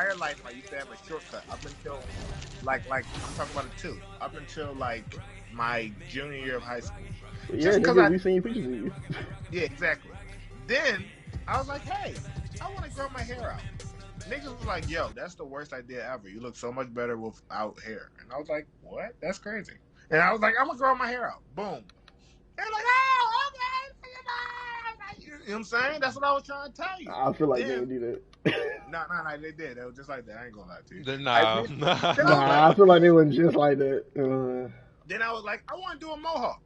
entire life, I used to have a shortcut up until, I'm talking about it too, up until like my junior year of high school. Yeah, Just because nigga, we seen pictures of you. yeah, exactly. Then I was like, hey, I want to grow my hair out. Niggas was like, yo, that's the worst idea ever. You look so much better without hair. And I was like, what? That's crazy. And I was like, I'm gonna grow my hair out. Boom. They're like, oh, okay. You know what I'm saying? That's what I was trying to tell you. I feel like they Then, didn't do that. no, they did. It was just like that. I ain't gonna lie to you. Like, Nah, then I was like, Nah, I feel like they wasn't just like that. I want to do a mohawk.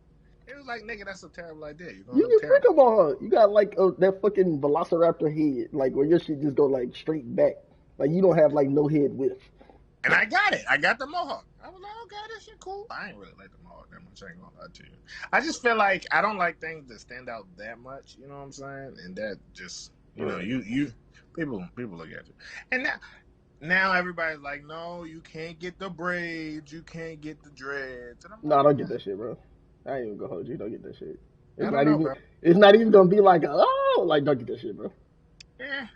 It was like, nigga, that's a terrible idea. You're gonna You look can freak terrible. about her. You got like that fucking Velociraptor head, like where your shit just go like straight back. Like you don't have like no head width. And I got it. I got the mohawk. I was like, okay, this shit cool. I ain't really like the mohawk that much. I ain't gonna lie to you. I just feel like I don't like things that stand out that much. You know what I'm saying? And that just, you people look at you. And now everybody's like, no, you can't get the braids. You can't get the dreads. And I'm Nah, like, don't get that shit, bro. I ain't even gonna hold you. Don't get that shit. I It's don't not know, even. bro. It's not even gonna be like, oh, like don't get that shit, bro. Yeah.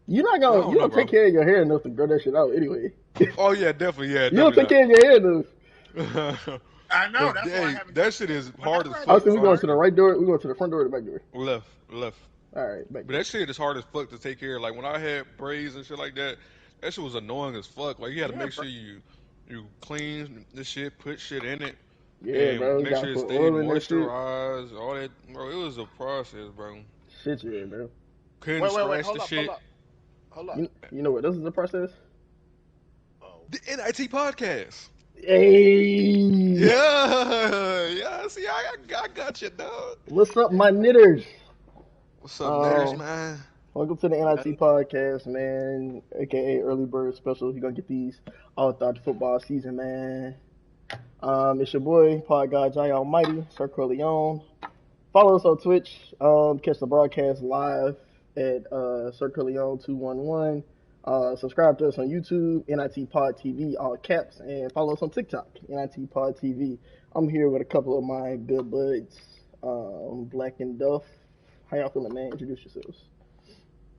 You're not I gonna. don't You know, don't take bro. care of your hair enough to grow that shit out anyway. Oh yeah, definitely, yeah, You don't take definitely care of your hair enough. not. I know. Cause That's why I hey, haven't done that shit it. is hard as Whenever I I fuck. do said we going Son. to the art, right door. We going to the front door or the back door. Left. All right, back But door. that shit is hard as fuck to take care of. Like when I had braids and shit like that, that shit was annoying as fuck. Like you had to yeah, make bro. sure you clean the shit, put shit in it, Yeah, and bro. You make gotta sure it put stayed oil in that shit. moisturized. All that, bro. It was a process, bro. Shit, yeah, bro. Couldn't Wait. scratch the Hold up. shit. You know what? This is a process. Oh. The NIT podcast. Hey, Yeah. See, I got you, dog. what's up, my knitters? What's up, niggers, Um, man? welcome to the Nothing. NIT podcast, man. AKA Early Bird Special. You're gonna get these all throughout the football season, man. It's your boy, Pod God Jai Almighty, Sir Corleone. Follow us on Twitch. Catch the broadcast live at Sir Corleone 211. Subscribe to us on YouTube, NIT Pod TV, all caps, and follow us on TikTok, NIT Pod TV. I'm here with a couple of my good buds, Black and Duff. How y'all feeling, man? Introduce yourselves.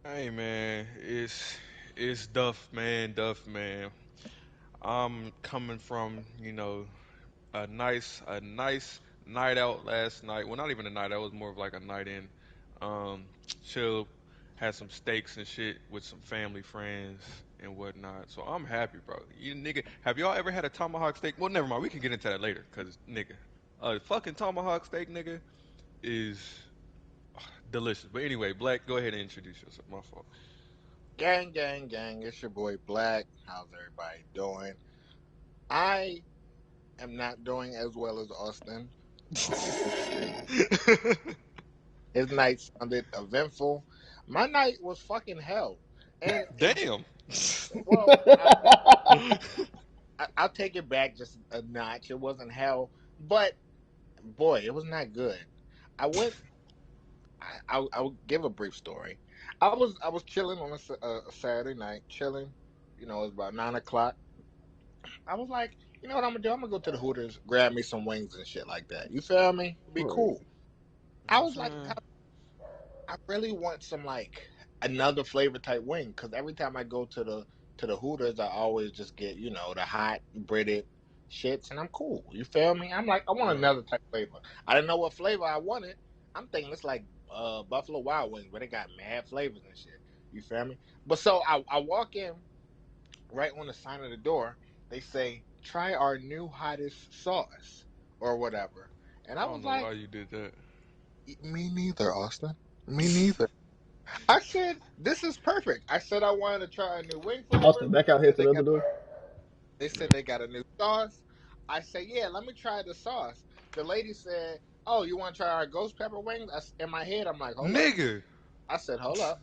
Hey, man, it's Duff, man. I'm coming from, a nice night out last night. Well, not even a night out, it was more of like a night in. Um, chill, had some steaks and shit with some family friends and whatnot. So I'm happy, bro. You nigga, have y'all ever had a tomahawk steak? Well, never mind. We can get into that later, cause nigga, a fucking tomahawk steak, nigga, is delicious. But anyway, Black, go ahead and introduce yourself. My fault. Gang. It's your boy Black. How's everybody doing? I am not doing as well as Austin. His night sounded eventful. My night was fucking hell. And Damn. well, I'll take it back just a notch. It wasn't hell, but boy, it was not good. I went. I'll give a brief story. I was chilling on a Saturday night, chilling. It was about 9 o'clock. I was like, you know what I'm gonna do? I'm gonna go to the Hooters, grab me some wings and shit like that. You feel me? Be Right. cool. You know I what was I'm like, saying? I really want some like another flavor type wing because every time I go to the Hooters, I always just get the hot breaded shits, and I'm cool. You feel me? I'm like, I want Right. another type of flavor. I didn't know what flavor I wanted. I'm thinking it's like Buffalo Wild Wings, where they got mad flavors and shit. You feel me? But so I walk in right on the sign of the door. They say try our new hottest sauce or whatever, and I I was don't know like, why you did that. Me neither, Austin. Me neither. I said, this is perfect. I said I wanted to try a new wing Austin, flavor. back They out here said to the other door. they got a new sauce. I said, yeah, let me try the sauce. The lady said, oh, you want to try our ghost pepper wings? In my head, I'm like, hold up. Nigga. I said, hold up.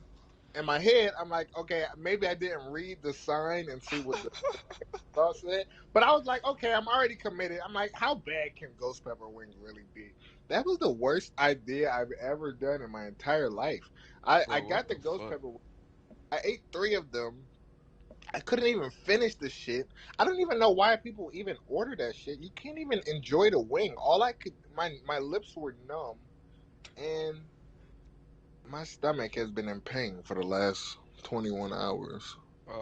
In my head, I'm like, okay, maybe I didn't read the sign and see what the sauce said. But I was like, okay, I'm already committed. I'm like, how bad can ghost pepper wings really be? That was the worst idea I've ever done in my entire life. I Bro, what got the the ghost fuck? pepper. I ate three of them. I couldn't even finish the shit. I don't even know why people even order that shit. You can't even enjoy the wing. All I could, my lips were numb, and my stomach has been in pain for the last 21 hours. I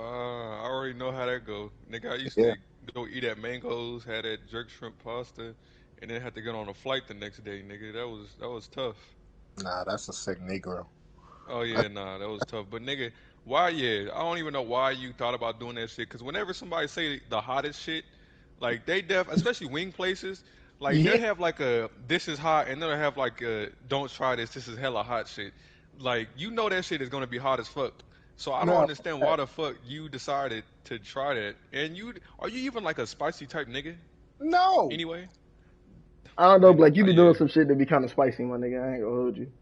already know how that go. Nigga, I used Yeah. to go eat at Mango's, had that jerk shrimp pasta, and then had to get on a flight the next day, nigga. That was tough. Nah, that's a sick Negro. Oh yeah, nah, that was tough. But nigga, why? Yeah, I don't even know why you thought about doing that shit. Cause whenever somebody say the hottest shit, like especially wing places, like they'll Yeah. have like a this is hot, and then they'll have like a don't try this. This is hella hot shit. Like you know that shit is gonna be hot as fuck. So I don't No. understand why the fuck you decided to try that. And are you even like a spicy type nigga No. anyway? I don't know, Nigga, Blake. You be yeah. doing some shit that be kind of spicy, my nigga. I ain't gonna hold you.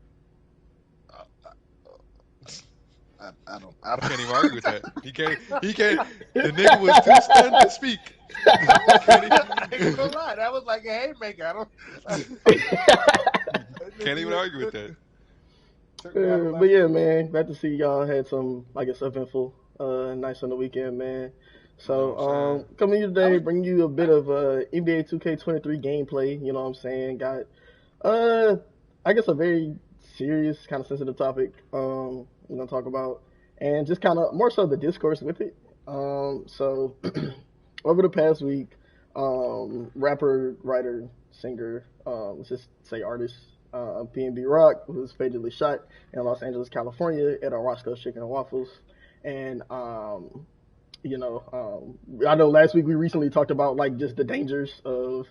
Uh, I He don't. can't even argue with that. He can't. He can't. The nigga was too stunned to speak. Can't I ain't even, gonna lie. That was like a haymaker. I don't. That can't even nigga argue with that. took me out of But left yeah, field. man, glad to see y'all had some, I guess, eventful nights on the weekend, man. You know what So, I'm saying? coming to you I today, was. bringing you a bit of NBA 2K23 gameplay. You know what I'm saying? Got, uh, I guess, a very serious, kind of sensitive topic. Talk about, and just kind of more so the discourse with it. So over the past week, rapper, writer, singer, let's just say artist, PNB Rock was fatally shot in Los Angeles, California, at a Roscoe's Chicken and Waffles. And I know last week we recently talked about like just the dangers of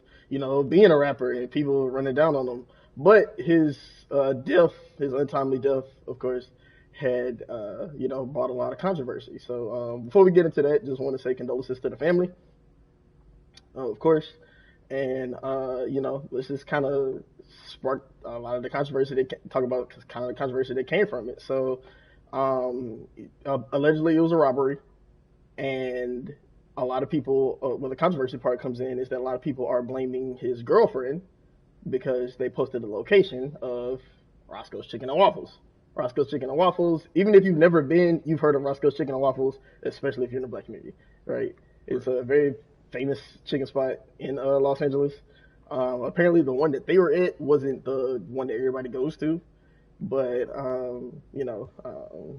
being a rapper and people running down on him. But his death, his untimely death, of course, had brought a lot of controversy. So before we get into that, just want to say condolences to the family, of course, and let's just kind of spark a lot of the controversy that talk about kind of the controversy that came from it. So allegedly it was a robbery, and a lot of people, well, the controversy part comes in is that a lot of people are blaming his girlfriend because they posted the location of Roscoe's Chicken and Waffles. Roscoe's Chicken and Waffles. Even if you've never been, you've heard of Roscoe's Chicken and Waffles, especially if you're in the black community, right? It's Right. a very famous chicken spot in Los Angeles. Apparently, the one that they were at wasn't the one that everybody goes to, but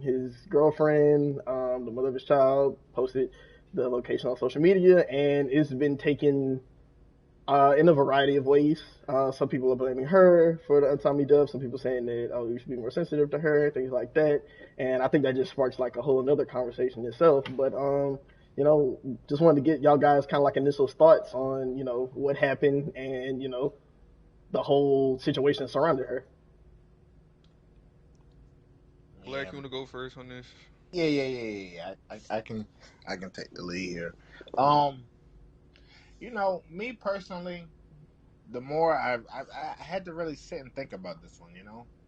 his girlfriend, the mother of his child, posted the location on social media, and it's been taken in a variety of ways. Some people are blaming her for the untimely death. Some people saying that we should be more sensitive to her, things like that. And I think that just sparks like a whole another conversation itself. But just wanted to get y'all guys kind of like initial thoughts on what happened and the whole situation surrounding her. Black, Yeah. you wanna go first on this? Yeah. I can take the lead here. Um, me personally, the more I had to really sit and think about this one,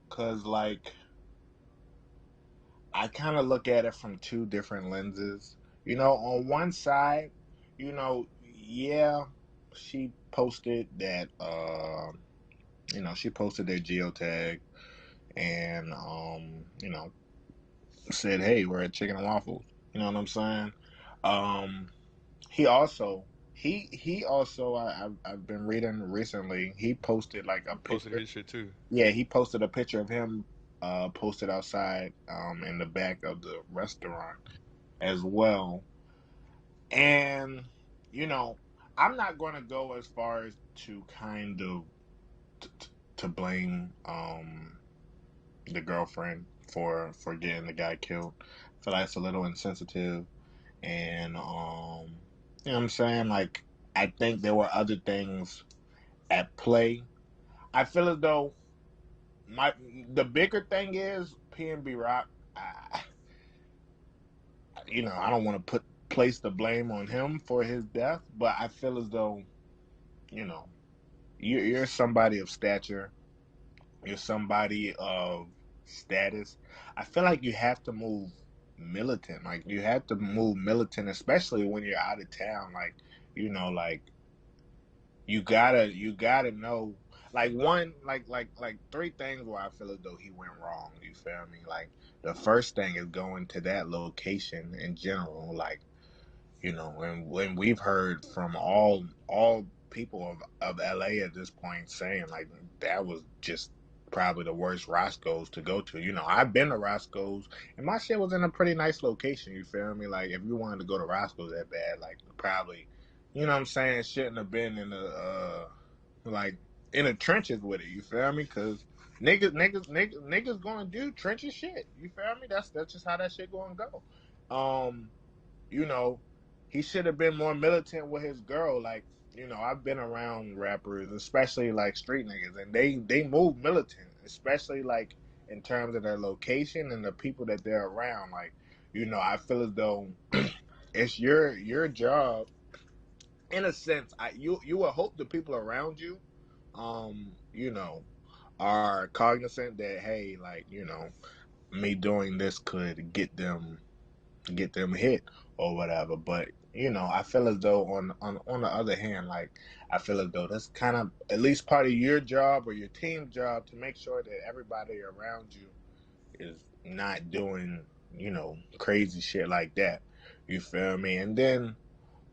because like I kind of look at it from two different lenses. On one side, yeah, she posted that, she posted their geotag and, said, "Hey, we're at Chicken and Waffles." You know what I'm saying? Um, he also, he also, I've been reading recently. He posted like a He posted picture. his shit too. Yeah, he posted a picture of him, posted outside, in the back of the restaurant as well. And you know, I'm not going to go as far as to kind of to blame the girlfriend for getting the guy killed. I feel like it's a little insensitive, and you know what I'm saying. Like, I think there were other things at play. I feel as though my the bigger thing is PNB Rock. I, I don't want to place the blame on him for his death, but I feel as though you know you're somebody of stature, you're somebody of status. I feel like you have to move militant. Like, you have to move militant, especially when you're out of town. Like, like you gotta know, like, one, like three things where I feel as though he went wrong. You feel me? Like, the first thing is going to that location in general. Like, and when we've heard from all people of LA at this point saying like that was just probably the worst Roscoe's to go to. I've been to Roscoe's, and my shit was in a pretty nice location. You feel me? Like if you wanted to go to Roscoe's that bad, like probably, what I'm saying, shouldn't have been in the like in the trenches with it. You feel me? Because niggas gonna do trenches shit. You feel me? That's just how that shit gonna go. Um, you know, he should have been more militant with his girl. Like, I've been around rappers, especially like street niggas, and they move militant, especially like in terms of their location and the people that they're around. Like, I feel as though it's your job, in a sense. You will hope the people around you, um, you know, are cognizant that, hey, like, me doing this could get them hit or whatever. But I feel as though on the other hand, like I feel as though that's kind of at least part of your job or your team's job to make sure that everybody around you is not doing crazy shit like that. You feel me? And then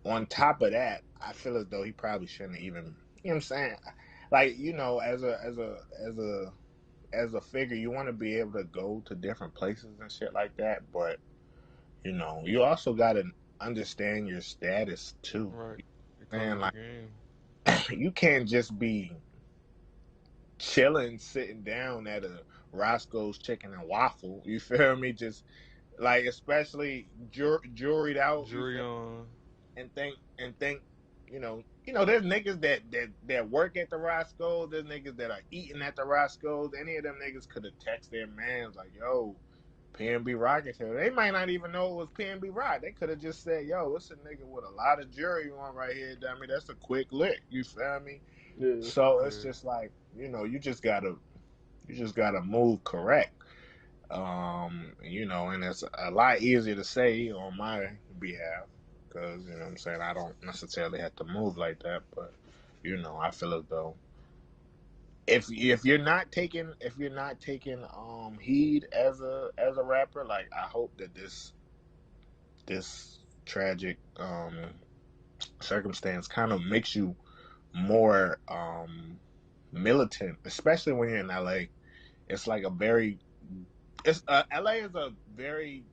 on top of that, I feel as though he probably shouldn't even. You know what I'm saying? Like as a figure, you want to be able to go to different places and shit like that, but you also got to understand your status too. Right. It comes And with the like, game. you can't just be chilling, sitting down at a Roscoe's Chicken and Waffle. You feel me? Just like, especially juried out. You Jury feel on. and think. There's niggas that work at the Roscoe's. There's niggas that are eating at the Roscoe's. Any of them niggas could have texted their mans like, "Yo, PNB Rock is here." They might not even know it was PNB Rock. They could have just said, "Yo, it's a nigga with a lot of jury on right here, dummy. That's a quick lick." You feel me? Yeah. So it's Yeah. just like, you just gotta move correct. And it's a lot easier to say on my behalf because what I'm saying, I don't necessarily have to move like that, but I feel as though if you're not taking heed as a rapper, like I hope that this tragic circumstance kind of makes you more militant, especially when you're in LA. It's like a very it's LA is a very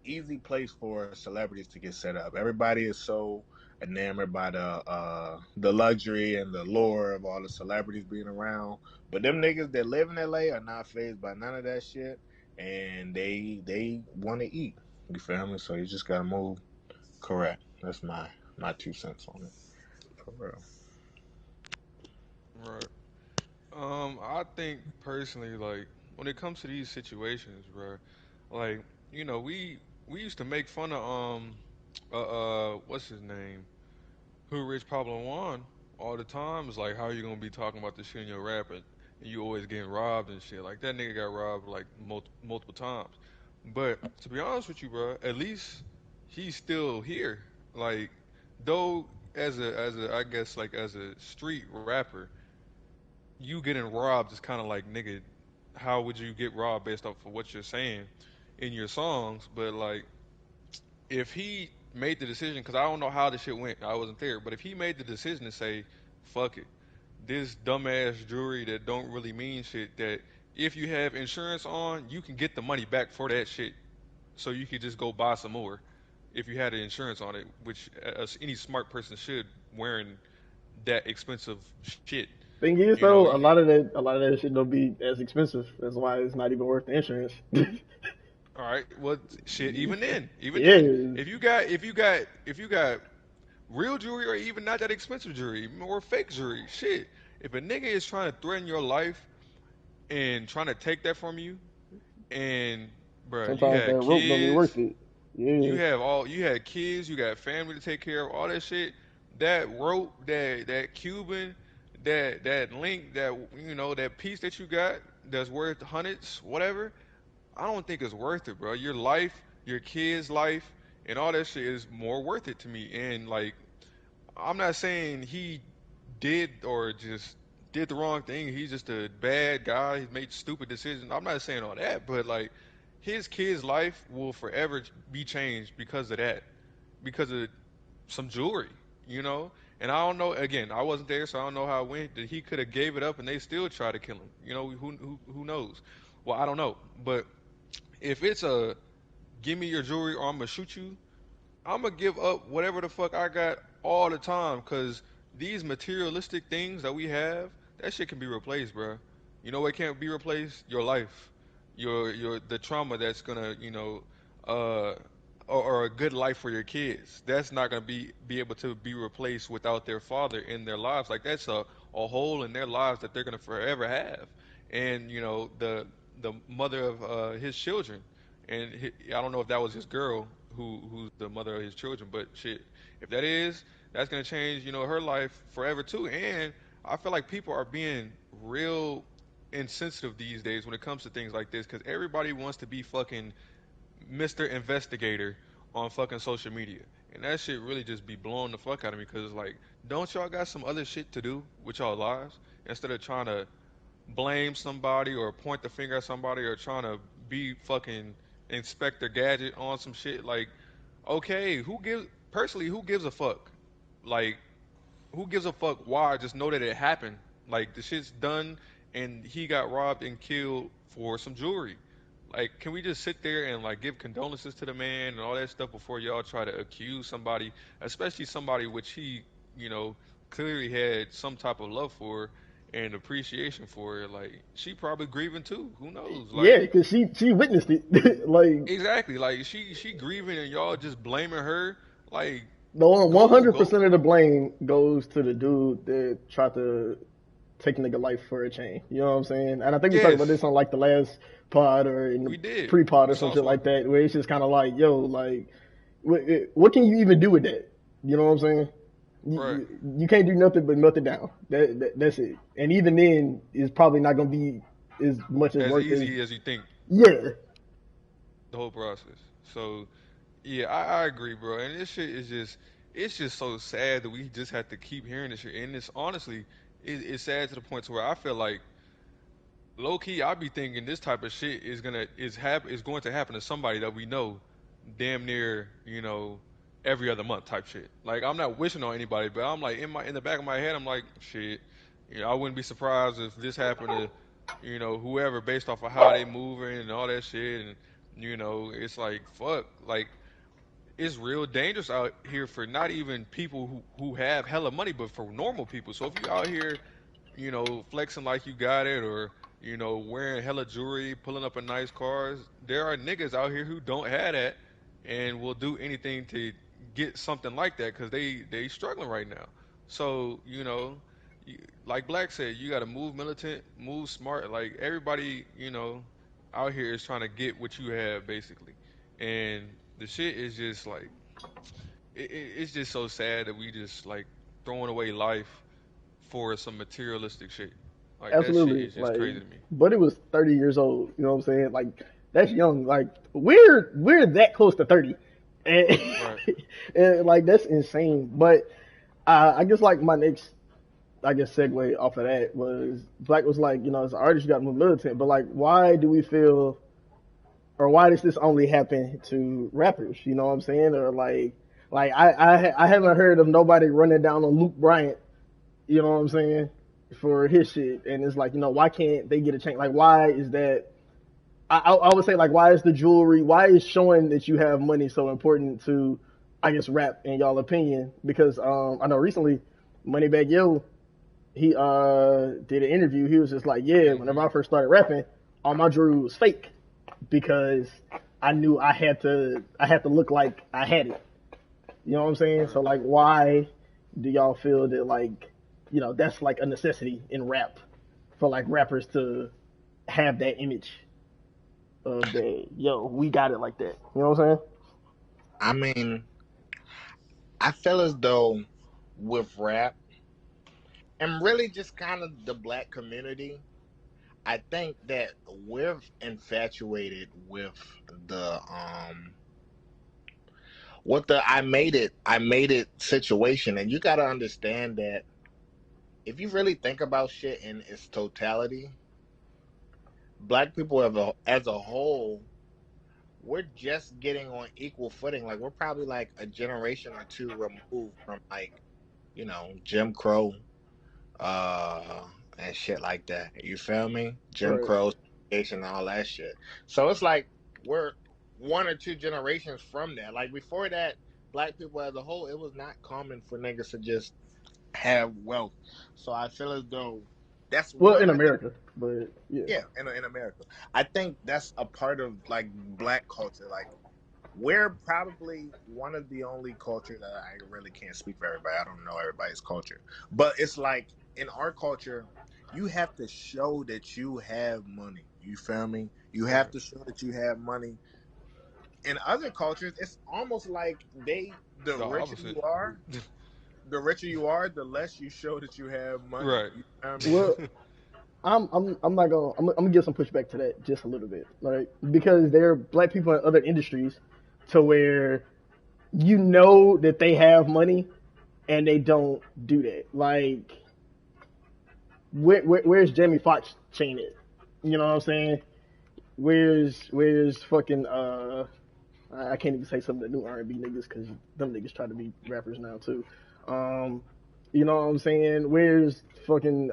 easy place for celebrities to get set up. Everybody is so enamored by the luxury and the lure of all the celebrities being around. But them niggas that live in LA are not phased by none of that shit, and they want to eat. You feel me? So you just gotta move correct. That's my 2 cents on it, for real. Right. I think personally, like when it comes to these situations, bro, like we used to make fun of what's his name, Who Rich Pablo One all the time. It's like, how are you gonna be talking about this shit in your rap and you always getting robbed and shit? Like that nigga got robbed like multiple times. But to be honest with you, bro, at least he's still here. Like though as a I guess like as a street rapper, you getting robbed is kind of like, nigga, how would you get robbed based off of what you're saying in your songs? But like, if he made the decision, because I don't know how the shit went, I wasn't there, but if he made the decision to say, fuck it, this dumbass jewelry that don't really mean shit, that if you have insurance on, you can get the money back for that shit, so you could just go buy some more if you had an insurance on it, which any smart person should, wearing that expensive shit. Thing is though, a lot of that shit don't be as expensive. That's why it's not even worth the insurance. All right. Well, shit. Even then, Yeah. if you got real jewelry or even not that expensive jewelry or fake jewelry, shit. If a nigga is trying to threaten your life and trying to take that from you, and bruh, you Sometimes that had rope don't be worth kids, it. Yeah. you had kids, you got family to take care of, all that shit. That rope, that Cuban, that link, that piece that you got that's worth hundreds, whatever. I don't think it's worth it, bro. Your life, your kid's life, and all that shit is more worth it to me. And like, I'm not saying he did or just did the wrong thing. He's just a bad guy. He's made stupid decisions. I'm not saying all that, but like, his kid's life will forever be changed because of that, because of some jewelry, you know. And I don't know. Again, I wasn't there, so I don't know how it went. That he could have gave it up, and they still try to kill him. You know, who knows? Well, I don't know. But if it's a give me your jewelry or I'm gonna shoot you, I'm gonna give up whatever the fuck I got all the time because these materialistic things that we have, that shit can be replaced, bro. You know what can't be replaced? Your life, your the trauma that's gonna uh or a good life for your kids. That's not gonna be able to be replaced without their father in their lives. Like that's a hole in their lives that they're gonna forever have. And the mother of his children and I don't know if that was his girl who's the mother of his children, but shit, if that is, that's gonna change, her life forever too. And I feel like people are being real insensitive these days when it comes to things like this, because everybody wants to be fucking Mr. Investigator on fucking social media, and that shit really just be blowing the fuck out of me, because like, don't y'all got some other shit to do with y'all lives instead of trying to blame somebody or point the finger at somebody or trying to be fucking Inspector Gadget on some shit. Like, okay, who gives a fuck? Like, who gives a fuck why? Just know that it happened. Like, the shit's done and he got robbed and killed for some jewelry. Like, can we just sit there and like give condolences to the man and all that stuff before y'all try to accuse somebody, especially somebody which he, you know, clearly had some type of love for and appreciation for. Like, she probably grieving too. Who knows? Yeah, Like, because she witnessed it. Like exactly. Like she grieving and y'all just blaming her. Like, the go 100% go. of the blame goes to the dude that tried to take nigga life for a chain. You know what I'm saying? And I think we talked about Yes, this on like the last pod or in the we did. pre-pod We or some saw shit like smoking. that, where it's just kind of like, yo, like, what can you even do with that? You know what I'm saying? Right. You can't do nothing but melt it down. That's it. And even then, it's probably not gonna be as much as As work as easy as you think, yeah. the whole process. So yeah, I agree, bro. And this shit is just it's just so sad that we just have to keep hearing this shit. And it's honestly it's sad to the point to where I feel like low key I be thinking this type of shit is going to happen to somebody that we know damn near, every other month type shit. Like I'm not wishing on anybody, but I'm like in the back of my head I'm like, shit, I wouldn't be surprised if this happened to, whoever based off of how they moving and all that shit. And it's like fuck, like it's real dangerous out here for not even people who have hella money, but for normal people. So if you out here, flexing like you got it, or wearing hella jewelry, pulling up in nice cars, there are niggas out here who don't have that and will do anything to get something like that because they struggling right now. So like Black said, you got to move militant, move smart. Like everybody, out here is trying to get what you have basically, and the shit is just like it's just so sad that we just like throwing away life for some materialistic shit. Like that shit Absolutely. is just Like, crazy to me. but it was 30 years old. You know what I'm saying? Like, that's young. Like, we're that close to 30, and, Right. and like that's insane. But I guess like my next, I guess segue off of that was Black was like, as an artist, you got to move militant. But like, why do we feel, or why does this only happen to rappers? You know what I'm saying? Or like I haven't heard of nobody running down on Luke Bryant, you know what I'm saying, for his shit. And it's like, why can't they get a change? Like, why is that? I would say, like, why is the jewelry, why is showing that you have money so important to, I guess, rap in y'all opinion? Because I know recently, Moneybagg Yo, he did an interview. He was just like, yeah, whenever Mhm. I first started rapping, all my jewelry was fake because I knew I had to look like I had it. You know what I'm saying? Right. So like, why do y'all feel that like, that's like a necessity in rap for like rappers to have that image of that, yo, we got it like that. You know what I'm saying? I mean, I feel as though with rap and really just kind of the black community, I think that we're infatuated the with the I made it situation, and you got to understand that if you really think about shit in its totality, black people as a whole, we're just getting on equal footing. Like we're probably like a generation or two removed from like Jim Crow, uh, and shit like that. You feel me? Jim Right. Crow, and all that shit. So it's like we're one or two generations from that. Like before that, black people as a whole, it was not common for niggas to just have wealth. So I feel as though that's Well, one in of the things. America, but yeah. Yeah, in America, I think that's a part of like black culture. Like we're probably one of the only culture that I really can't speak for everybody. I don't know everybody's culture, but it's like in our culture, you have to show that you have money. You feel me? You have Right. to show that you have money. In other cultures, it's almost like the The richer opposite. you are, the less you show that you have money. Right. You feel me? Well, I'm not gonna I'm gonna give some pushback to that just a little bit, right? Because there are black people in other industries to where you know that they have money and they don't do that. Like, where's Jamie Foxx chain at? You know what I'm saying? Where's fucking I can't even say some of the new R&B niggas because them niggas try to be rappers now too. Um, you know what I'm saying? Where's fucking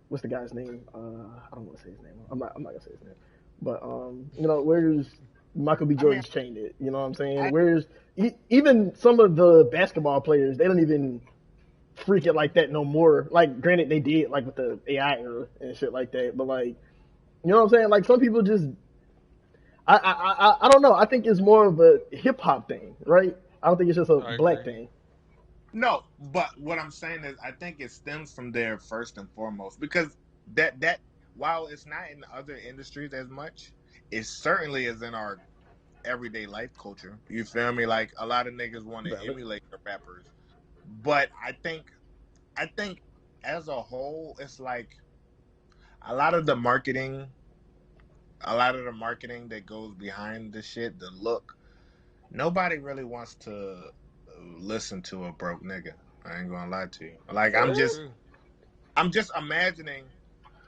what's the guy's name? I don't want to say his name. I'm not gonna say his name. But where's Michael B. I mean, Jordan's chain at? You know what I'm saying? I Where's even some of the basketball players? They don't even freak it like that no more. Like, granted, they did like with the AI era and shit like that. But like, you know what I'm saying? Like, some people just I don't know. I think it's more of a hip hop thing, right? I don't think it's just a I black agree. thing. No, but what I'm saying is, I think it stems from there first and foremost because that while it's not in other industries as much, it certainly is in our everyday life culture. You feel me? Like a lot of niggas want to Valid. emulate the rappers, but I think as a whole, it's like a lot of the marketing, a lot of the marketing that goes behind the shit, the look. Nobody really wants to listen to a broke nigga. I ain't gonna lie to you. Like That's Eh, true. I'm just imagining,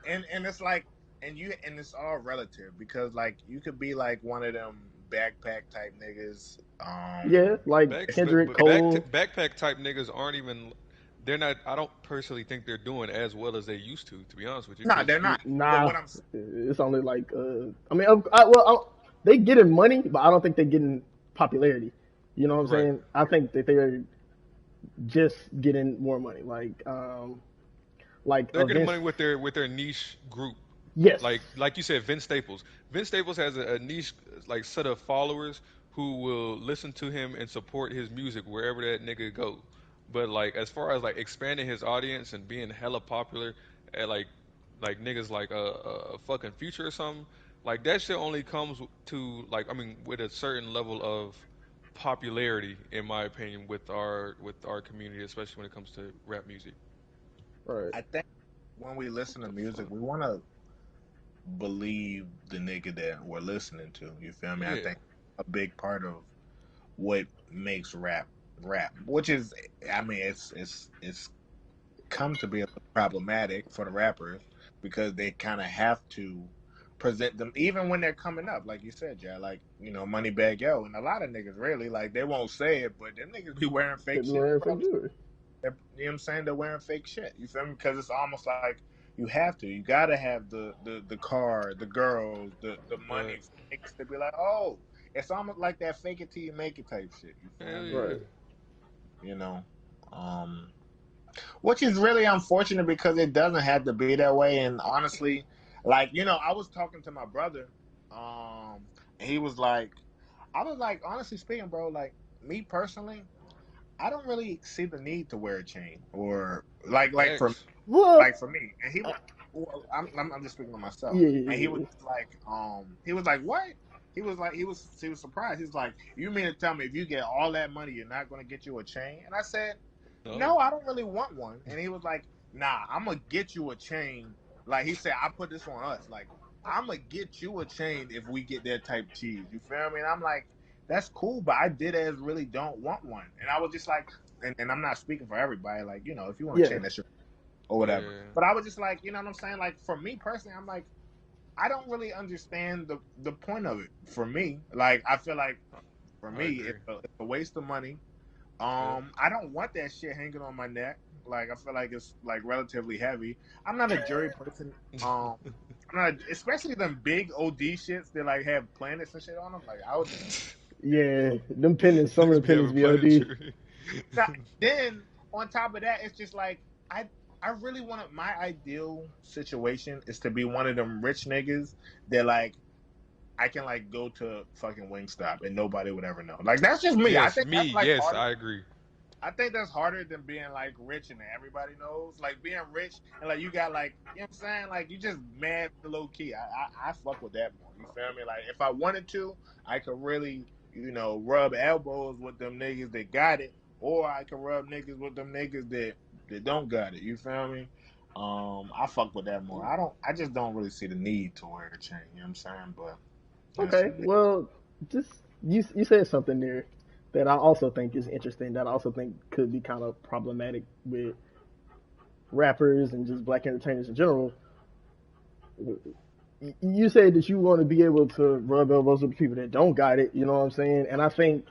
and it's like, and it's all relative because like you could be like one of them backpack type niggas. yeah, like Kendrick Cole. Backpack type niggas aren't even. They're not. I don't personally think they're doing as well as they used to. To be honest with you, No, because they're not. But Nah, what I'm it's only like I mean, they getting money, but I don't think they're getting popularity. You know what I'm right, saying? I think that they're just getting more money. Like they're getting Vince. money with their niche group. Yes, Like you said, Vince Staples. Vince Staples has a niche like set of followers who will listen to him and support his music wherever that nigga goes. But like as far as like expanding his audience and being hella popular at like niggas like a fucking Future or something, like that shit only comes to like I mean with a certain level of popularity in my opinion with our community, especially when it comes to rap music. right, I think when we listen to music, we want to believe the nigga that we're listening to. You feel me? I Yeah, think a big part of what makes rap, which is, I mean, it's come to be a little problematic for the rappers because they kind of have to present them even when they're coming up, like you said, yeah, like Moneybag Yo, and a lot of niggas really like they won't say it, but them niggas be wearing they fake be shit. wearing fake jewelry. You know what I'm saying? They're wearing fake shit. You feel me? Because it's almost like you have to. You gotta have the car, the girls, the money right. for niggas to be like, oh, it's almost like that fake it till you make it type shit. You feel Hell me? yeah. Right. You know, um, which is really unfortunate because it doesn't have to be that way. And honestly, like I was talking to my brother, and he was like, I was like, honestly speaking, bro, like me personally. I don't really see the need to wear a chain or like for Facts. Well, me. And he uh, was, well, I'm just speaking to myself. yeah, And he was yeah, like, he was like, what? He was surprised. He's like, you mean to tell me if you get all that money, you're not going to get you a chain? And I said, No. no, I don't really want one. And he was like, nah, I'm gonna get you a chain. Like he said, I put this on us. Like I'm gonna get you a chain if we get that type of cheese. You feel me? And I'm like, that's cool, but I did as really don't want one. And I was just like, and I'm not speaking for everybody. Like if you want a yeah. chain, that's your or whatever. Yeah. But I was just like, you know what I'm saying? Like for me personally, I'm like, I don't really understand the point of it. For me, like I feel like for I me, agree. it's a waste of money. Yep. I don't want that shit hanging on my neck. Like I feel like it's like relatively heavy. I'm not a jury person. I'm not, especially them big OD shits that like have planets and shit on them. Like I would just Yeah, them pendants, some of Niggas the be pendants having be OD. planetary. not. Then on top of that, it's just like I really want my ideal situation is to be one of them rich niggas that like I can like go to fucking Wingstop and nobody would ever know. Like that's just me. I Yes, think me. that's like Yes, harder. I agree. I think that's harder than being like rich and everybody knows. Like being rich and like you got like you know what I'm saying? Like you just mad low key. I fuck with that more. You feel me? Like if I wanted to, I could really, rub elbows with them niggas that got it, or I could rub niggas with them niggas that don't got it. You feel me? I fuck with that more. I just don't really see the need to wear a chain, you know what I'm saying? But that's Okay, what it is. well, just you said something there that I also think is interesting. That I also think could be kind of problematic with rappers and just black entertainers in general. You said that you want to be able to rub elbows with people that don't got it. You know what I'm saying? And I think,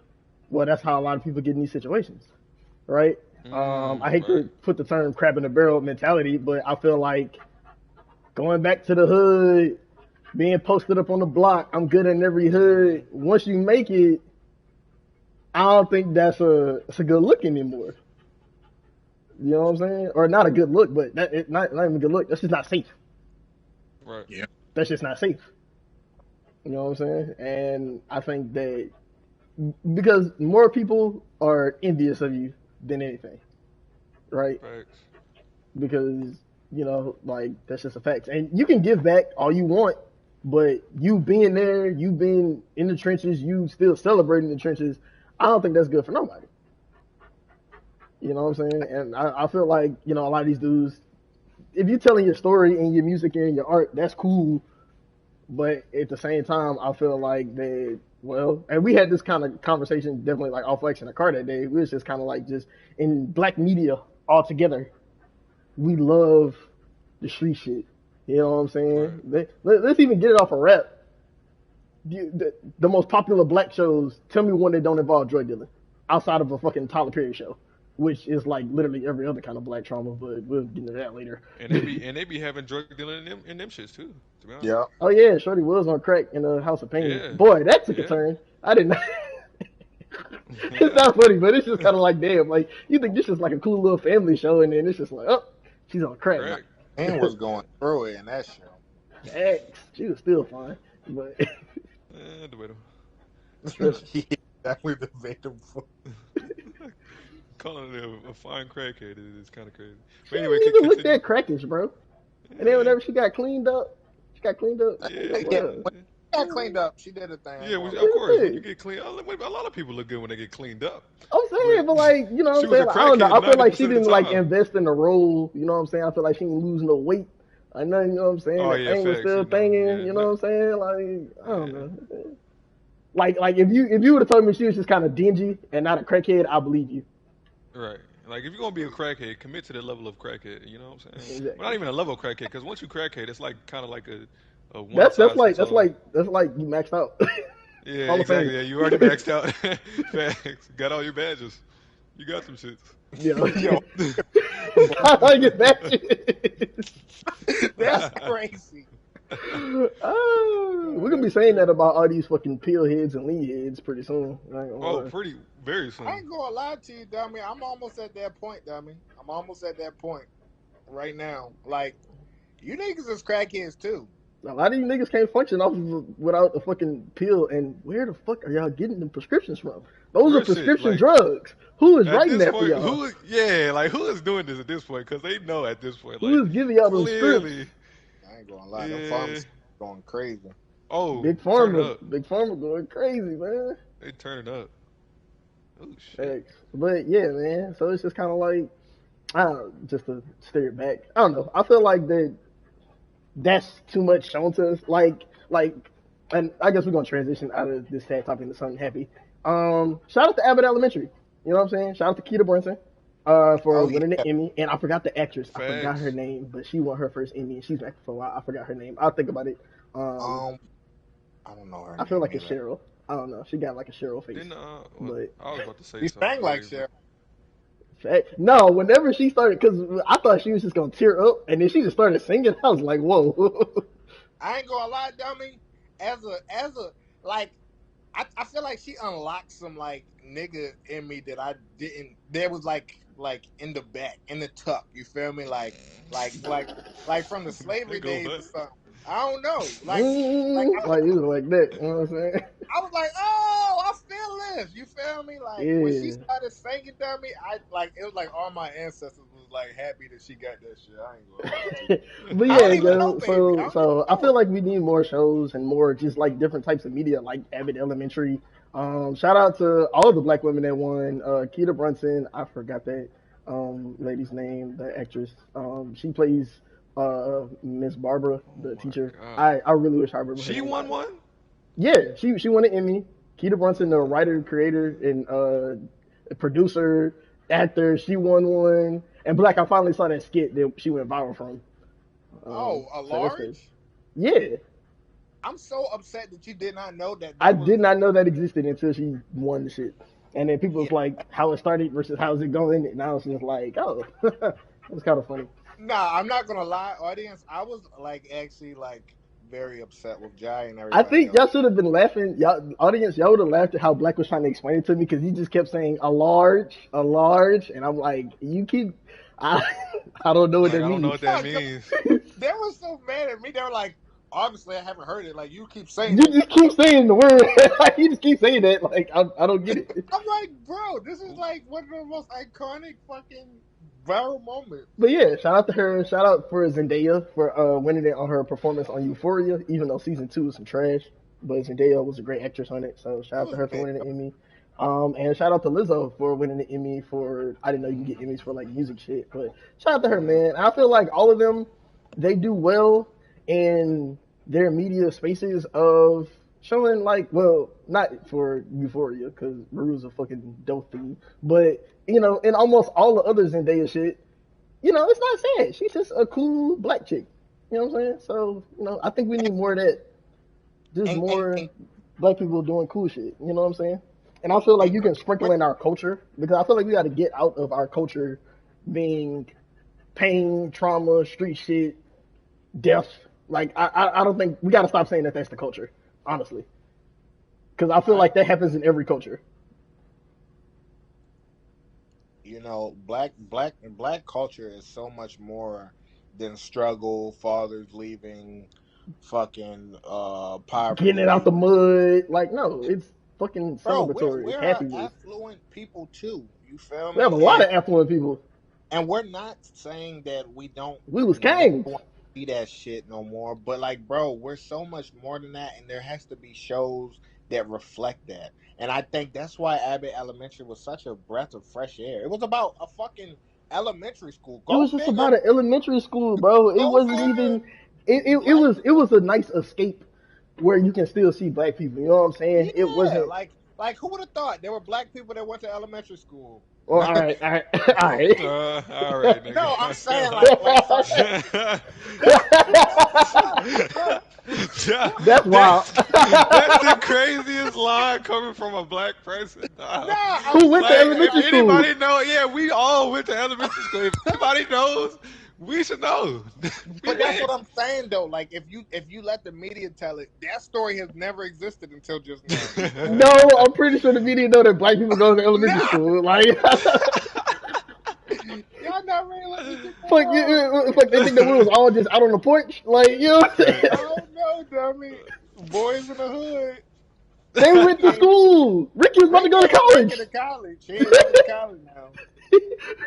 well, that's how a lot of people get in these situations, right? I hate Right. to put the term "crab in the barrel" mentality, but I feel like going back to the hood, being posted up on the block, I'm good in every Mm-hmm. hood. Once you make it, I don't think it's a good look anymore. You know what I'm saying? Or not a good look, but not even a good look. That's just not safe. Right. Yeah. That's just not safe. You know what I'm saying? And I think that because more people are envious of you than anything, right? Facts. Because like that's just a fact. And you can give back all you want, but you being there, you being in the trenches, you still celebrating the trenches. I don't think that's good for nobody. You know what I'm saying? And I feel like a lot of these dudes, if you're telling your story and your music and your art, that's cool. But at the same time, I feel like they and we had this kind of conversation definitely like off Lex in the car that day. We was just kind of like just in black media altogether. We love the street shit. You know what I'm saying? Right. Let's even get it off a rap. The most popular black shows. Tell me one that don't involve drug dealing, outside of a fucking Tyler Perry show, which is like literally every other kind of black trauma. But we'll get into that later. And they be having drug dealing in them shits too. To be honest. Yeah. Oh yeah, Shorty was on crack in the House of Pain. Yeah. Boy, that took a Yeah. turn. I didn't. It's not funny, but it's just kind of like damn. Like you think this is like a cool little family show, and then it's just like, oh, she's on crack. Nah, Crack. and was going through it in that show. X, she was still fine, but Debatable. Yeah, definitely the victim for. Calling it a fine crackhead is kind of crazy. she But anyway, didn't even look continue. that crackish, bro. And then Yeah. whenever she got cleaned up, she got cleaned up. Yeah. Yeah, Well, when she got cleaned up, she did a thing. I Yeah, ain't gonna of lie. course. When you yeah. get clean, a lot of people look good when they get cleaned up. I'm But saying, but like, you know what she I'm was saying? a Like, I don't know. crackhead I feel like she 90% of didn't the like time. invest in the role. You know what I'm saying? I feel like she didn't lose no weight. I know, you know what I'm saying? Oh The yeah, thing was facts. still thinging. Yeah, You know not, what I'm saying? Like, I don't yeah, know. Like if you would have told me she was just kind of dingy and not a crackhead, I believe you. right. Like if you're gonna be a crackhead, commit to the level of crackhead. You know what I'm saying? Well, not Exactly. even a level of crackhead, because once you crackhead, it's like kind of like a one That's size like fits that's all. like that's like you maxed out. Yeah, Hall of Fame. exactly. Yeah, you already maxed out. Facts. Got all your badges. You got some shits. Yeah. Yo, I get that shit. that's crazy. We're gonna be That's saying that crazy. about all these fucking peel heads and lead heads pretty soon. I ain't gonna Oh, lie. very I soon. ain't gonna lie to you, dummy. I'm almost at that point, dummy. I'm almost at that point right now. Like you niggas is crackheads too. A lot of you niggas can't function off of without a fucking pill. And where the fuck are y'all getting them prescriptions from? Those are Real shit. prescription Like drugs. Who is at writing this that for point, y'all? who is doing this at this point? Because they know at this point, like Who is giving y'all them scripts? clearly, I ain't gonna lie. Them yeah. pharmacies going crazy. Oh, Big turn it pharma, up. big pharma going crazy, man. They turn it up. Oh shit. Thanks. But yeah, man. So it's just kind of like I don't know, just to steer it back. I don't know. I feel like that's too much shown to us. Like, and I guess we're gonna transition out of this sad topic into something happy. Shout out to Abbott Elementary. You know what I'm saying? Shout out to Keita Brunson, for Oh winning the yeah. Emmy. And I forgot the actress. I forgot her Facts. name, but she won her first Emmy, and she's been acting for a while. I forgot her name. I'll think about it. Um, I don't know her I feel name like it's either. Cheryl. I don't know. She got like a Cheryl face, Didn't well, but I was about to say She something sang like crazy. Cher. no. Whenever she started, because I thought she was just gonna tear up, and then she just started singing. I was like, whoa. I ain't gonna lie, dummy. As a like, I feel like she unlocked some like nigga in me that I didn't. There was like in the back, in the tuck. You feel me? Like like like from the slavery Nigga, days or what? something. I don't know. Like I Like it was like that. You know what I'm saying? I was like, oh, I feel this. You feel me? Like when she Yeah. started singing, dummy, I like it was like all my ancestors was like happy that she got that shit. I ain't gonna lie to you. But I yeah, don't even know, yo. baby. I So don't even so I know feel her. like we need more shows and more just like different types of media, like Abbott Elementary. Shout out to all the black women that won. Keita Brunson, I forgot that lady's name, the actress. She plays Miss Barbara, Oh the my teacher. god. I really wish I remember her She name. won one? Yeah, she won an Emmy. Keita Brunson, the writer, creator, and producer, actor, she won one. And Black, I finally saw that skit that she went viral from. Oh, a So that's crazy. large? Yeah, I'm so upset that you did not know that I that was did not know that existed until she won the shit. And then people yeah. was like, how it started versus how's it going. And I was just like, oh, it's kind of funny. Nah, I'm not gonna lie, audience. I was like actually like very upset with Jai and I everybody think else. y'all should have been laughing. Y'all, audience, y'all would have laughed at how Black was trying to explain it to me because he just kept saying a large, and I'm like, you keep, I, I don't know what Like that I don't know means. what that No, 'cause means. they were so mad at me. They were like, obviously I haven't heard it. Like you keep saying You it. just keep saying the word. Like, you just keep saying that. Like, I don't get it. I'm like, bro, this is like one of the most iconic fucking viral moments. But yeah, shout out to her. Shout out for Zendaya for winning it on her performance on Euphoria, even though season two was some trash. But Zendaya was a great actress on it, so shout It out to was her for mid. winning the Emmy. And shout out to Lizzo for winning the Emmy for I didn't know you can get Emmys for like music shit, but shout out to her, Mm. man. I feel like all of them they do well in their media spaces of showing like well not for Euphoria because Rue's a fucking dope theme, but you know in almost all the other Zendaya shit you know, it's not sad. She's just a cool black chick. You know what I'm saying? So, you know, I think we need more of that. Just more And black people doing cool shit. You know what I'm saying? And I feel like and you can sprinkle what in our culture because I feel like we got to get out of our culture being pain, trauma, street shit, death. Like I don't think we got to stop saying that that's the culture, honestly, because I feel I like that happens in every culture. black culture is so much more than struggle, fathers leaving, fucking Getting it out poverty. the mud, like no, it's fucking Bro, celebratory. It's we're a happiness. affluent people too. You feel We have a me? lot of affluent people. And we're not saying that we don't We was never kings. want to see that shit no more. But like, bro, we're so much more than that, and there has to be shows that reflect that. And I think that's why Abbott Elementary was such a breath of fresh air. It was about a fucking elementary school. It Go was just figure. about an elementary school, bro. It Go wasn't figure. even. It Black was people. a nice escape where you can still see black people. You know what I'm saying? It Yeah, wasn't. like who would have thought there were black people that went to elementary school? Well, all right, all right, all right. All right, No, I'm saying nigga. like for bro, That's wild. that's that's the craziest line coming from a black person, nah, dog. I'm Who went to Like, saying if elementary like school? anybody know, yeah, we all went to elementary school. If anybody knows, we should know. We but that's went. what I'm saying though. Like if you let the media tell it, that story has never existed until just now. You feel No, me? I'm pretty sure the media know that black people go to elementary Nah, school. Like, y'all not realistic, fuck, bro. fuck, they think that we was all just out on the porch. Like, you know what I'm saying? Facts. I don't know, dummy. Boys in the hood. They went to Ricky ain't school. Ricky was about to go to Ricky ain't making college. it to college. He ain't making it to college now.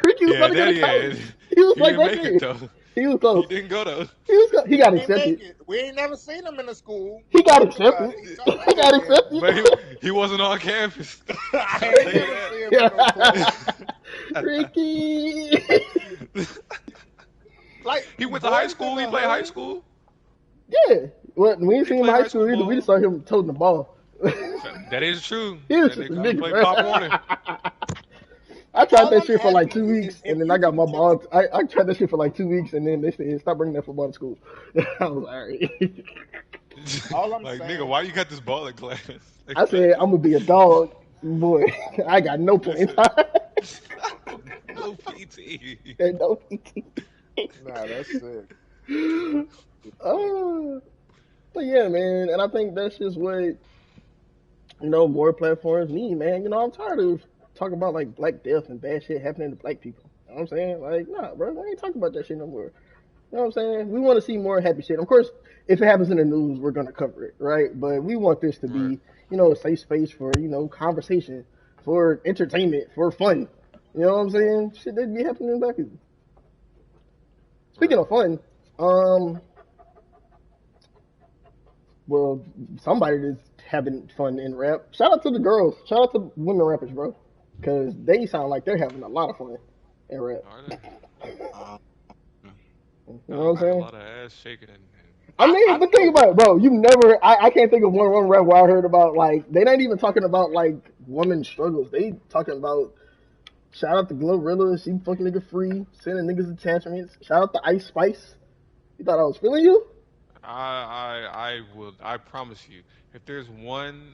Ricky was about Yeah, to go that to yeah. college. He was He like didn't right make it there. though. He was He close. didn't go though. He got He ain't make accepted. it. We ain't never seen him in the school. He He got talked about accepted. it. He talked He shit, got yeah. accepted. But he wasn't on campus. I I'll tell ain't you never seen him in no class. Ricky. Like He went to high boys in school. He the played high hood. school. Yeah. Well, we didn't He see him in played high high school school either. We just ball. saw him toting the ball. That is true. He was That just a nigga he nigga, played bro. Pop Warner. I tried All that I'm shit for like asking 2 weeks, if and then I you got can my just ball. I tried that shit for like 2 weeks, and then they said stop bringing that football to school. I was like, all right. All I'm Like nigga, saying, why you got this ball of glass? I said I'm gonna be a dog, boy. I got no This playing is time no PT. and no PT. nah, that's sick. uh, but yeah, man, and I think that's just what more platforms need, man. I'm tired of talking about like black death and bad shit happening to black people. You know what I'm saying? Like, nah, bro, we ain't talking about that shit no more. You know what I'm saying? We want to see more happy shit. Of course, if it happens in the news, we're gonna cover it, right? But we want this to Right. be, a safe space for, conversation, for entertainment, for fun. You know what I'm saying? Shit that be happening to black people. Speaking Right. of fun, um, well, somebody that's having fun in rap. Shout out to the girls. Shout out to women rappers, bro, because they sound like they're having a lot of fun in rap. Are they? Um, You know what I'm Sounds like a saying? lot of ass shaking and I I mean, but don't know think what. about it, bro. You never. I can't think of one rap where I heard about like they not even talking about like women's struggles. They talking about shout out to Glorilla, she fucking nigga free, sending niggas attachments. Shout out to Ice Spice. You thought I was feeling you? I promise you, if there's one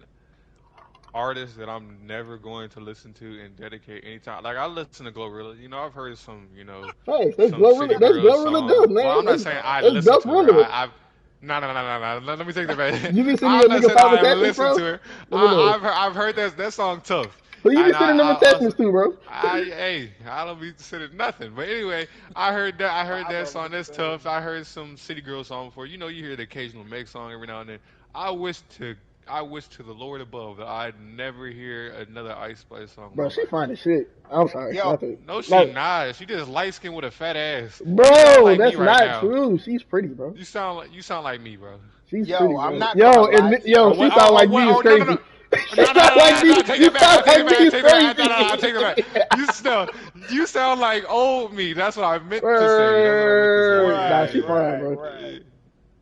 artist that I'm never going to listen to and dedicate any time, like I listen to Glorilla, I've heard some, Hey, that's some City Glorilla. That's Girls Glorilla songs. does, Well, man. I'm not saying I That's listen to her. Glorilla. I've no, no, no, no, no, no. Let me take that back. You be sending your I'm not nigga saying five I ever attachments, listened bro? to her. Let me know. I've heard that song tough, Who you be and sending them attachments to, bro? I don't be considered nothing. But anyway, I heard I that love song. That's understanding. tough. I heard some City Girl song before. You hear the occasional Meg song every now and then. I wish to I wish to the Lord above that I'd never hear another Ice Spice song in my Bro, she life, fine bro. as shit. I'm sorry, Yo, not to No, she like, not. She just light skinned with a fat ass. You sound bro. like me That's right not now. true. She's pretty, bro. You sound like me, bro. She's yo, pretty, I'm bro. not gonna Yo, lie to yo, Oh you. she what? sound like me is Oh no no crazy. no. She No, no, no, sound no, like no, no, me. I take You that back. I sound take like it me back. I is take it back. No, no, no, I crazy. take it back. You sound like old me. That's what I meant to say. That's what I meant to Word. Nah, Right, she say. fine, right, bro. right.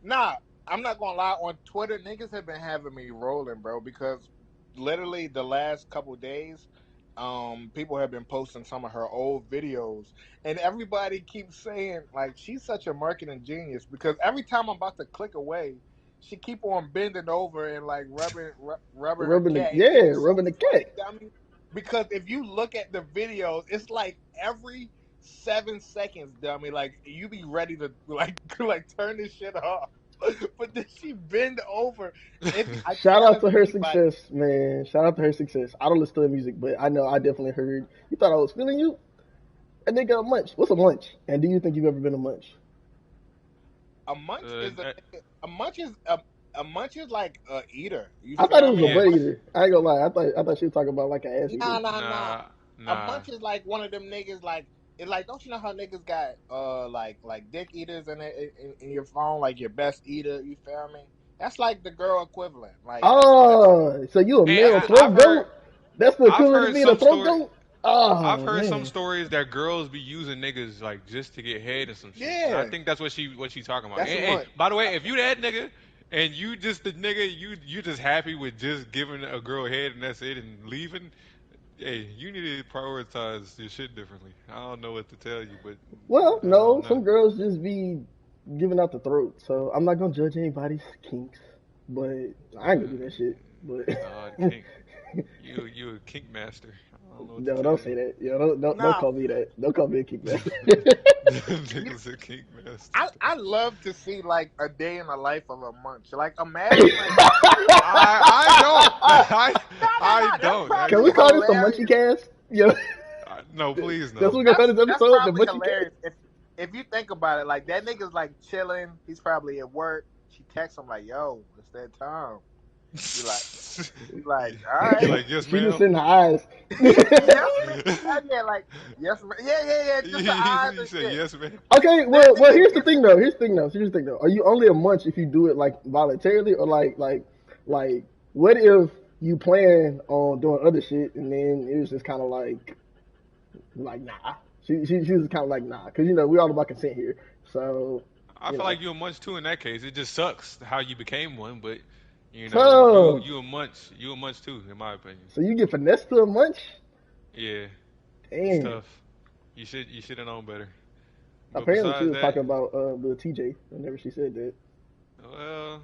Nah, I'm not gonna lie. On Twitter, niggas have been having me rolling, bro, because literally the last couple days, people have been posting some of her old videos, and everybody keeps saying like she's such a marketing genius because every time I'm about to click away, she keep on bending over and like rubbing her Rubbing the cat, and it's so rubbing the funny, cat. dummy, because if you look at the videos, it's like every 7 seconds, dummy. Like you be ready to like like turn this shit off. But then she bend over. If I Shout out challenge to her anybody, success, man. Shout out to her success. I don't listen to her music, but I know I definitely heard. You thought I was feeling you? And they got a munch. What's a munch? And do you think you've ever been a munch? a munch Uh, is a uh, a munch is a munch is like a eater. You I thought it feel was me? a A yeah. butt munch, eater. I ain't gonna lie. I thought she was talking about like an ass eater. nah. Nah, A nah. munch is like one of them niggas like it like don't you know how niggas got like dick eaters in your phone like your best eater. You feel me? That's like the girl equivalent. Like that's Oh, so you a Hey, male that's what I've throat heard goat? That's the I've equivalent to heard being a some throat story. goat? I've Oh heard some man. stories that girls be using niggas like just to get head and some shit. And I yeah. think that's what she talking about. That's And, a hey, munch. by the way, if you that nigga and you just the nigga you just happy with just giving a girl head and that's it and leaving, hey, you need to prioritize your shit differently. I don't know what to tell you, but Well, I don't no, know. some girls just be giving out the throat. So I'm not gonna judge anybody's kinks, but I ain't gonna do that shit. But God, kink. You a kink master. I don't know what to no, tell don't you. say that. Yo, don't Nah, call me that. Don't call me a kink master. you, Niggas a kink master. I love to see like a day in the life of a munch. Like imagine like I don't. I no. That's don't Can probably we actually. call this a munchie hilarious. cast? Yo, No, please that's what no. we're gonna call this That's episode, the probably munchie cast. hilarious if you think about it. Like that nigga's like chilling. He's probably at work. She texts him like, "Yo, it's that time." He like he like, "All You right, like yes, She just ma'am. in the eyes. yes, yeah, like yes, yeah, just the eyes You and said shit." yes, ma'am. Okay, That well, nigga here's the gets thing though. Here's the thing though. Are you only a munch if you do it like voluntarily, or like what if you plan on doing other shit and then it was just kind of like nah. She was kind of like nah, because we all about consent here. So I you feel know, like you a munch too in that case. It just sucks how you became one, but you tough. you a munch. You a munch too, in my opinion. So you get finessed to a munch? Yeah, it's Damn. tough. You should have known better. But Apparently she besides was that, talking about little TJ whenever she said that. well,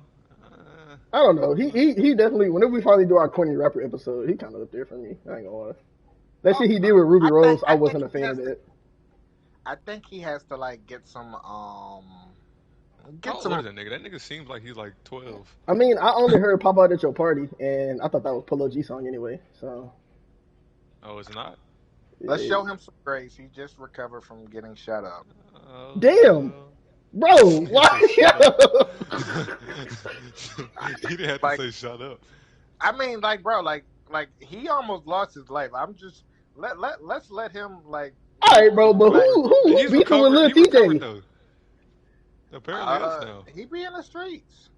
I don't know. He definitely. Whenever we finally do our corny rapper episode, he kind of up there for me. I ain't gonna lie. That Oh, shit he did with Ruby Rose, I I think wasn't a he fan of has to. that. I think he has to like How get old some. is that nigga? That nigga seems like he's like 12. I mean, I only heard "Pop Out at Your Party," and I thought that was Polo G song anyway. So, Oh, it's not? Let's eh, show him some grace. He just recovered from getting shut up. Oh, damn, well. bro, He said, shut up. why? He didn't have to Like say shut up. I mean, like bro, like he almost lost his life. I'm just let's let him like All right, bro, but like who He's beefing with recovered. Lil He recovered TJ? though. Apparently us now. he be in the streets.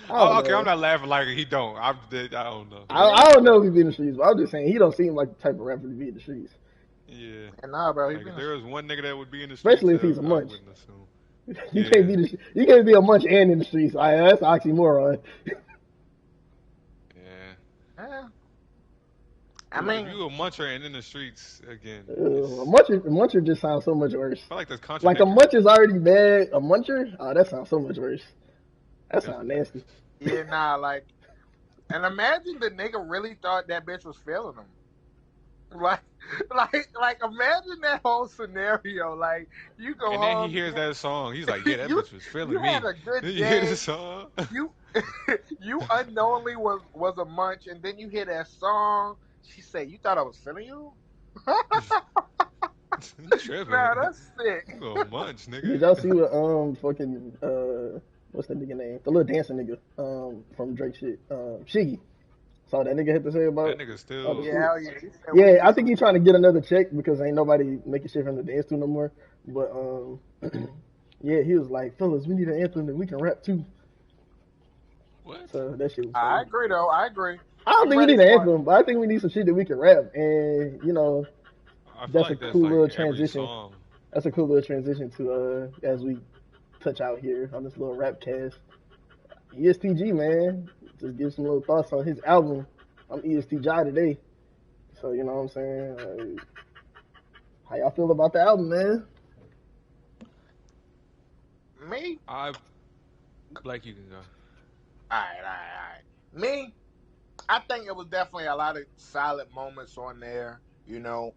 I don't Oh, okay, I'm know. not laughing like he don't. I don't know. I don't know if he be in the streets, but I'm just saying he don't seem like the type of rapper to be in the streets, Yeah. And nah, bro, he Like be if in the there streets. was one nigga that would be in the streets, especially if he's a I munch. wouldn't assume. You Yeah. can't be a munch and in the streets. That's an oxymoron. Yeah. Yeah. I Like if mean, you a muncher and in the streets again, A muncher just sounds so much worse. I feel like that's Like a contradictory. munch is already bad. A muncher, oh, that sounds so much worse. That sounds Definitely. nasty. yeah, nah, like, and imagine the nigga really thought that bitch was feeling him. Like, like, imagine that whole scenario. Like, you go And then he home, hears that song. He's like, "Yeah, that you bitch was feeling you had me." a good You hear day. the song? You you unknowingly was a munch, and then you hear that song. She said, "You thought I was feeling you." You tripping? Nah, that's sick. You a munch, Did nigga? y'all see what fucking what's that nigga name? The little dancing nigga from Drake shit. Shiggy. Saw that nigga had to say That about nigga the still. Yeah, shit. hell yeah. He said we Yeah, need I think some. he's trying to get another check because ain't nobody making shit from the dance to no more. But yeah, he was like, fellas, we need an anthem that we can rap too. What? So that shit was I funny. agree, though. I agree. I don't I'm think we ready need an for it. anthem, but I think we need some shit that we can rap. And I feel that's a like that's cool like little every transition. song. That's a cool little transition to as we touch out here on this little rap cast. ESTG man, just give some little thoughts on his album. I'm ESTG today, so you know what I'm saying. How y'all feel about the album, man? Me? I Blake, you can go. All right. Me? I think it was definitely a lot of solid moments on there.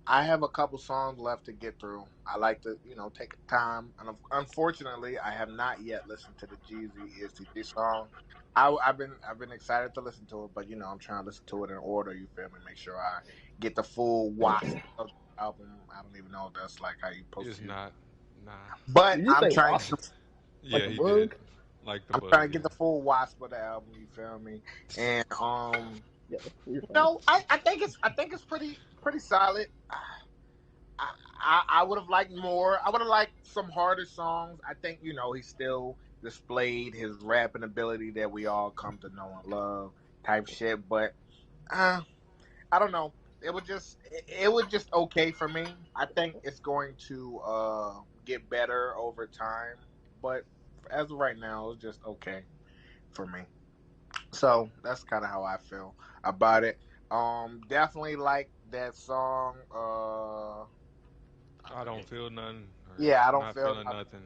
I have a couple songs left to get through. I like to, take time. And unfortunately, I have not yet listened to the Jeezy ESTG song. I've been excited to listen to it, but I'm trying to listen to it in order. You feel me? Make sure I get the full wash of the album. I don't even know if that's like how you supposed It's to use. not. Nah. But Did you say wasp like Yeah, a he did. bug? Like the I'm trying bug. to get Yeah. the full wasp of the album. You feel me? And Yeah, you're fine. no, I think it's pretty solid. I would have liked more. I would have liked some harder songs. I think he still displayed his rapping ability that we all come to know and love, type shit. But uh, I don't know. It was just okay for me. I think it's going to get better over time, but as of right now, it's just okay for me. So that's kind of how I feel about it. Definitely like that song. I I don't forget. feel nothing or Yeah, I don't not feel feeling nothing. nothing.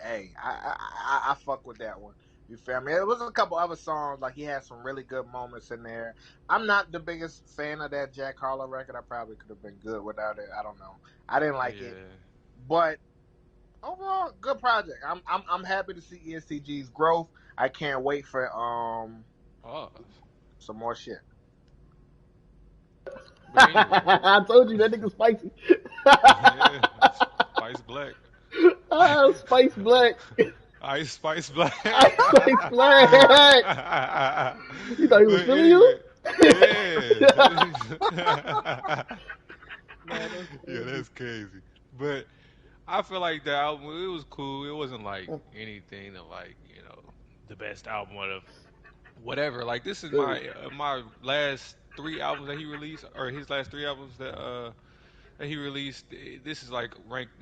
Hey, I fuck with that one. You feel me? It was a couple other songs like he had some really good moments in there. I'm not the biggest fan of that Jack Harlow record. I probably could have been good without it. I don't know. I didn't like it, Yeah. but overall, good project. I'm happy to see ESTG's growth. I can't wait for Oh. some more shit. But anyway. I told you that nigga spicy. Yeah. Spice Black. Spice Black. Ice Spice Black. Spice Black. You thought he was But feeling you? anyway. Yeah. Man, that's Yeah, crazy. that's crazy. But I feel like the album it was cool. It wasn't like anything that like the best album of whatever. Like this is Dude, my last three albums that he released, or his last three albums that he released. This is like ranked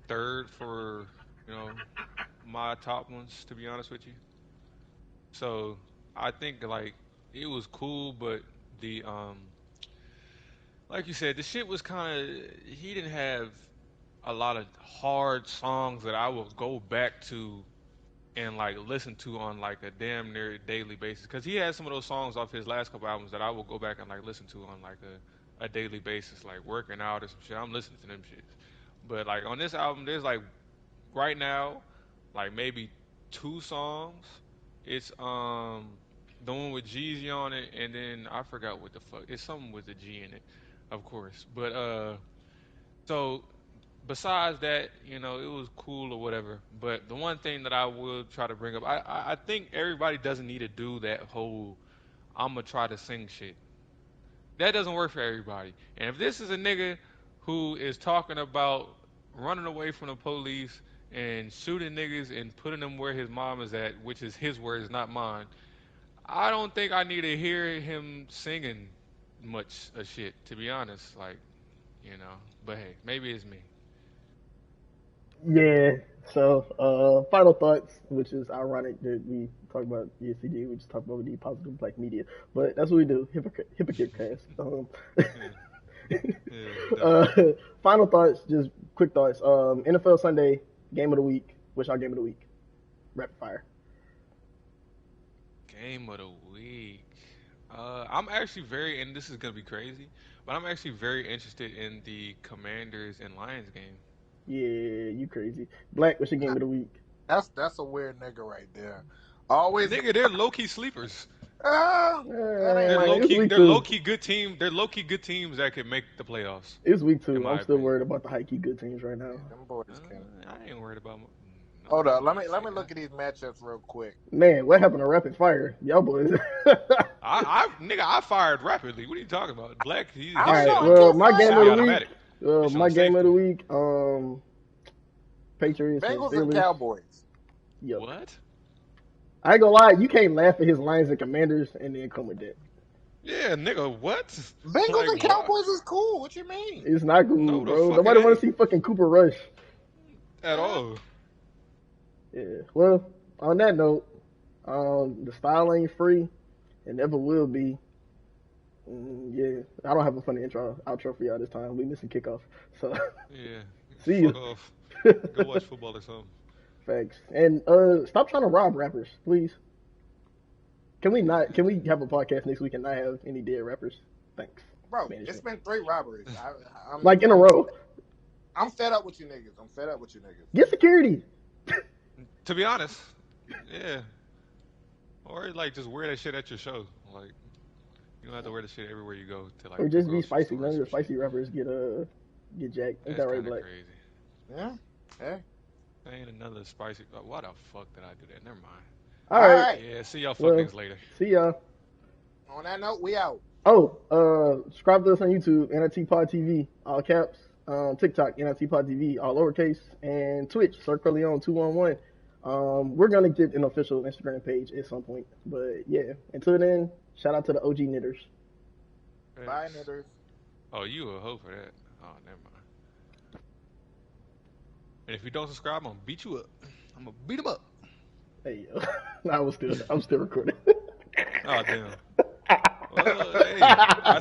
third for you know my top ones. To be honest with you, so I think like it was cool, but the like you said, the shit was kind of he didn't have a lot of hard songs that I will go back to and like listen to on like a damn near daily basis. Cause he has some of those songs off his last couple albums that I will go back and like listen to on like a daily basis, like working out or some shit. I'm listening to them shits. But like on this album, there's like right now, like maybe two songs. It's the one with Jeezy on it, and then I forgot what the fuck. It's something with a G in it, of course. But so besides that, it was cool or whatever. But the one thing that I will try to bring up, I think everybody doesn't need to do that whole I'm gonna try to sing shit. That doesn't work for everybody. And if this is a nigga who is talking about running away from the police and shooting niggas and putting them where his mom is at, which is his words, not mine, I don't think I need to hear him singing much of shit, to be honest. Like, you know. But hey, maybe it's me. Yeah. So, final thoughts, which is ironic that we talk about ESCD, we just talk about the positive black media, but that's what we do. Hypocrite cast. Yeah, yeah, definitely. uh, final thoughts, just quick thoughts. NFL Sunday game of the week. What's our game of the week? Rapid fire. Game of the week. I'm actually and this is gonna be crazy, but I'm actually very interested in the Commanders and Lions game. Yeah, you crazy. Black. What's your game of the week? That's a weird nigga right there. Always, Nigga, they're low key sleepers. that ain't my It's week They're low two. key good team. They're low key good teams that can make the playoffs, It's week in two. I'm my still opinion. worried about the high key good teams right now. yeah, them boys can. I ain't worried about. Hold No, up, you let me ain't let say me that. look at these matchups real quick. Man, what happened to rapid fire? Y'all boys. Nigga, I fired rapidly. What are you talking about? Black, I All his don't shit know. right. I on Well, can't my find. game of the I, week. semi-automatic. His shit on My game of the safety. week. Patriots and Bengals and Steelers. Cowboys. Yuck. What? I ain't gonna lie. You can't laugh at his Lions and Commanders and then come with that. Yeah, nigga, what? Bengals Like, and why? Cowboys is cool. What you mean? It's not cool, No, the bro. fuck it Nobody want to ain't see fucking Cooper Rush. at Eh, all. Yeah. Well, on that note, the style ain't free and never will be. Yeah, I don't have a funny outro for y'all this time. We missing kickoff, so Yeah, see fuck you. off. Go watch football or something. Facts. And stop trying to rob rappers, please. Can we not? Can we have a podcast next week and not have any dead rappers? Thanks, bro, it's management. been three robberies. I'm Like in a I'm row. I'm fed up with you niggas. I'm fed up with you niggas. Get security, To be honest, yeah. Or like just wear that shit at your show. Like you don't have to wear the shit everywhere you go to or like the just be grocery spicy. store or None of some the shit. spicy rappers get jacked. Ain't That's that right, kind of Black? crazy. Yeah. Hey. Ain't another spicy. Why the fuck did I do that? Never mind. All All right. right. Yeah, see y'all fuck Well, niggas later. see y'all. On that note, we out. Oh, subscribe to us on YouTube, NIT Pod TV, all caps. TikTok, NIT Pod TV, all lowercase, and Twitch, Sir Corleone 211. We're gonna get an official Instagram page at some point, but yeah. Until then, shout out to the OG knitters. Bye, Thanks. knitters. Oh, you a hoe for that. Oh, never mind. And if you don't subscribe, I'm gonna beat you up. I'm gonna beat him up. Hey, yo. I'm still recording. Oh damn. Well, hey, I